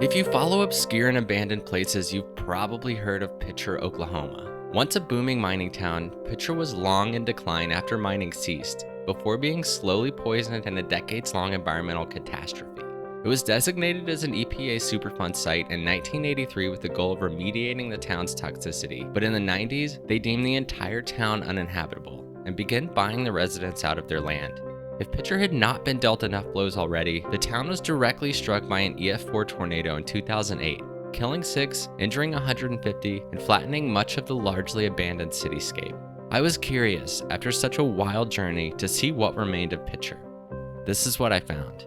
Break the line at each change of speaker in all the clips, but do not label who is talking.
If you follow obscure and abandoned places, you've probably heard of Picher, Oklahoma. Once a booming mining town, Picher was long in decline after mining ceased, before being slowly poisoned in a decades-long environmental catastrophe. It was designated as an EPA Superfund site in 1983 with the goal of remediating the town's toxicity, but in the 90s, they deemed the entire town uninhabitable and began buying the residents out of their land. If Picher had not been dealt enough blows already, the town was directly struck by an EF4 tornado in 2008, killing 6, injuring 150, and flattening much of the largely abandoned cityscape. I was curious, after such a wild journey, to see what remained of Picher. This is what I found.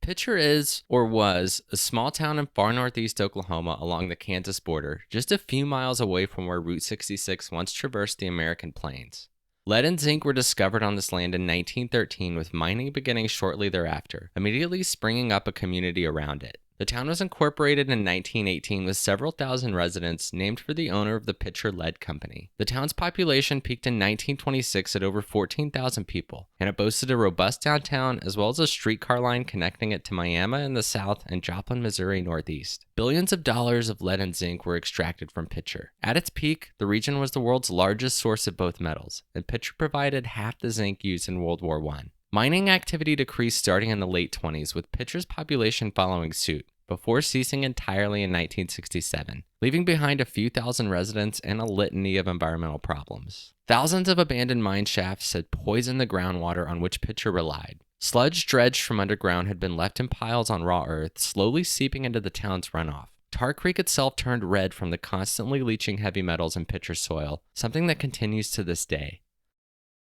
Picher is, or was, a small town in far northeast Oklahoma along the Kansas border, just a few miles away from where Route 66 once traversed the American plains. Lead and zinc were discovered on this land in 1913, with mining beginning shortly thereafter, immediately springing up a community around it. The town was incorporated in 1918 with several thousand residents named for the owner of the Picher Lead Company. The town's population peaked in 1926 at over 14,000 people, and it boasted a robust downtown as well as a streetcar line connecting it to Miami in the south and Joplin, Missouri northeast. Billions of dollars of lead and zinc were extracted from Picher. At its peak, the region was the world's largest source of both metals, and Picher provided half the zinc used in World War I. Mining activity decreased starting in the late 20s, with Picher's population following suit, before ceasing entirely in 1967, leaving behind a few thousand residents and a litany of environmental problems. Thousands of abandoned mine shafts had poisoned the groundwater on which Picher relied. Sludge dredged from underground had been left in piles on raw earth, slowly seeping into the town's runoff. Tar Creek itself turned red from the constantly leaching heavy metals in Picher's soil, something that continues to this day.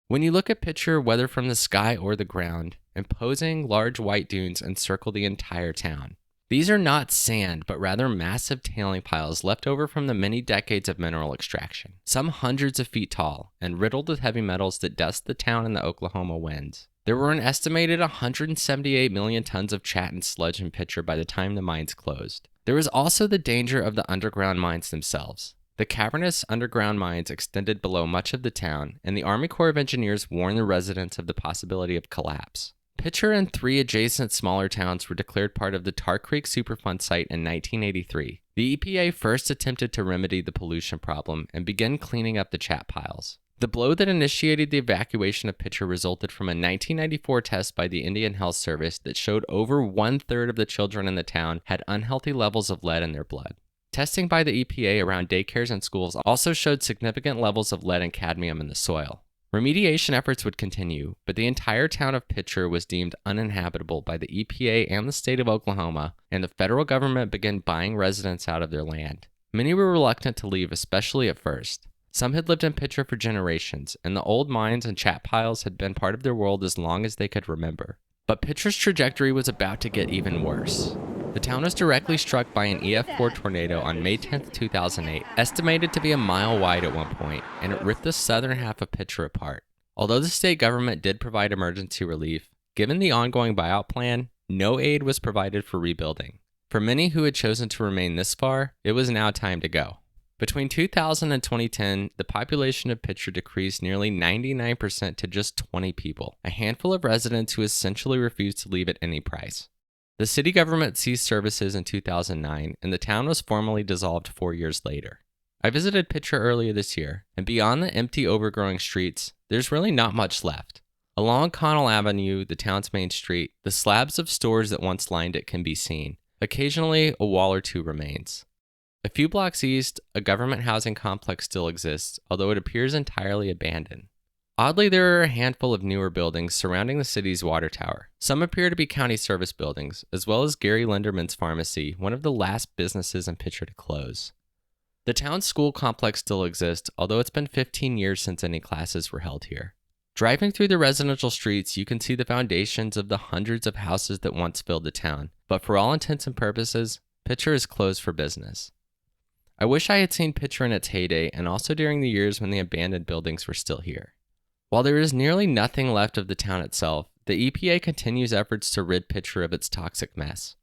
When you look at Picher, whether from the sky or the ground, imposing large white dunes encircle the entire town. These are not sand, but rather massive tailing piles left over from the many decades of mineral extraction, some hundreds of feet tall and riddled with heavy metals that dust the town in the Oklahoma winds. There were an estimated 178 million tons of chat and sludge in Picher by the time the mines closed. There was also the danger of the underground mines themselves. The cavernous underground mines extended below much of the town, and the Army Corps of Engineers warned the residents of the possibility of collapse. Picher and 3 adjacent smaller towns were declared part of the Tar Creek Superfund site in 1983. The EPA first attempted to remedy the pollution problem and began cleaning up the chat piles. The blow that initiated the evacuation of Picher resulted from a 1994 test by the Indian Health Service that showed over 1/3 of the children in the town had unhealthy levels of lead in their blood. Testing by the EPA around daycares and schools also showed significant levels of lead and cadmium in the soil. Remediation efforts would continue, but the entire town of Picher was deemed uninhabitable by the EPA and the state of Oklahoma, and the federal government began buying residents out of their land. Many were reluctant to leave, especially at first. Some had lived in Picher for generations, and the old mines and chat piles had been part of their world as long as they could remember. But Picher's trajectory was about to get even worse. The town was directly struck by an EF4 tornado on May 10, 2008, estimated to be a mile wide at one point, and it ripped the southern half of Picher apart. Although the state government did provide emergency relief, given the ongoing buyout plan, no aid was provided for rebuilding. For many who had chosen to remain this far, it was now time to go. Between 2000 and 2010, the population of Picher decreased nearly 99% to just 20 people, a handful of residents who essentially refused to leave at any price. The city government ceased services in 2009, and the town was formally dissolved 4 years later. I visited Picher earlier this year, and beyond the empty, overgrowing streets, there's really not much left. Along Connell Avenue, the town's main street, the slabs of stores that once lined it can be seen. Occasionally, a wall or two remains. A few blocks east, a government housing complex still exists, although it appears entirely abandoned. Oddly, there are a handful of newer buildings surrounding the city's water tower. Some appear to be county service buildings, as well as Gary Linderman's pharmacy, one of the last businesses in Picher to close. The town's school complex still exists, although it's been 15 years since any classes were held here. Driving through the residential streets, you can see the foundations of the hundreds of houses that once filled the town, but for all intents and purposes, Picher is closed for business. I wish I had seen Picher in its heyday, and also during the years when the abandoned buildings were still here. While there is nearly nothing left of the town itself, the EPA continues efforts to rid Picher of its toxic mess.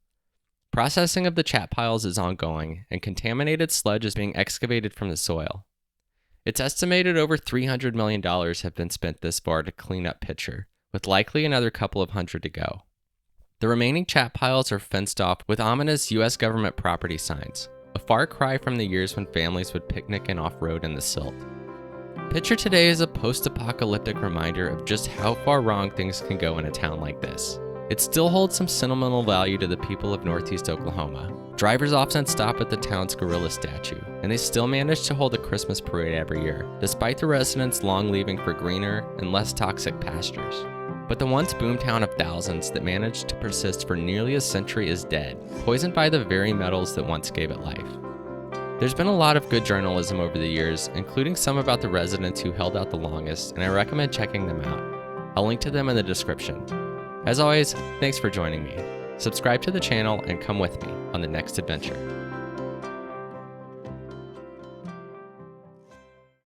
Processing of the chat piles is ongoing, and contaminated sludge is being excavated from the soil. It's estimated over $300 million have been spent this far to clean up Picher, with likely another couple of hundred to go. The remaining chat piles are fenced off with ominous U.S. government property signs, a far cry from the years when families would picnic and off-road in the silt. Picher today is a post-apocalyptic reminder of just how far wrong things can go in a town like this. It still holds some sentimental value to the people of Northeast Oklahoma. Drivers often stop at the town's gorilla statue, and they still manage to hold a Christmas parade every year, despite the residents long leaving for greener and less toxic pastures. But the once boomtown of thousands that managed to persist for nearly a century is dead, poisoned by the very metals that once gave it life. There's been a lot of good journalism over the years, including some about the residents who held out the longest, and I recommend checking them out. I'll link to them in the description. As always, thanks for joining me. Subscribe to the channel and come with me on the next adventure.